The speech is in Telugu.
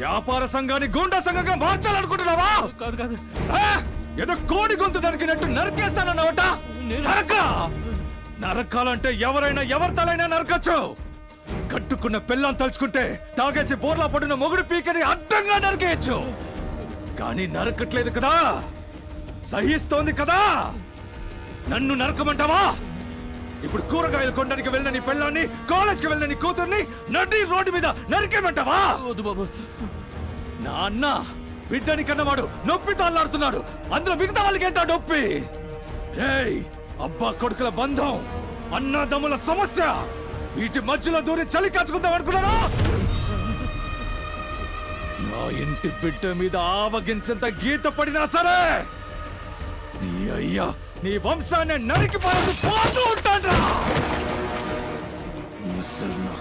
వ్యాపార సంఘాన్ని గూండా సంఘంగా మార్చాలనుకుంటున్నావా? కాదు కాదు, ఏదో కోడి గొంతు నరికినట్టు నరికేస్తానన్నావట. నరకాలంటే ఎవరైనా ఎవరి తలైనా నరకచ్చు. కట్టుకున్న పిల్లని తలుచుకుంటే తాగేసి బోర్లా పడిన మొగుడు పీకని అడ్డంగా నరికేయచ్చు. కానీ నరకట్లేదు కదా, సహిస్తోంది కదా. నన్ను నరకమంటావా? ఇప్పుడు కూరగాయలు కొనడానికి వెళ్ళిన నీ పిల్లాన్ని, కాలేజ్కి వెళ్ళిన నీ కూతుర్ని నడి రోడ్డు మీద నరికేమంటావా? నా అన్న బిడ్డని కన్నవాడు నొప్పితో అల్లాడుతున్నాడు. అందులో మిగతా వాళ్ళకి ఏంటా నొప్పి? రేయ్, అబ్బా కొడుకుల బంధం, అన్నదమ్ముల సమస్య, వీటి మధ్యలో దూరి చలి కాచుకుందాం అనుకున్నారా? నా ఇంటి బిడ్డ మీద ఆవగించంత గీత పడినా సరే నీ అయ్యా నీ వంశాన్ని నరికిపోయేందుకు పోతూ ఉంటాడ్రా. ముసల్నా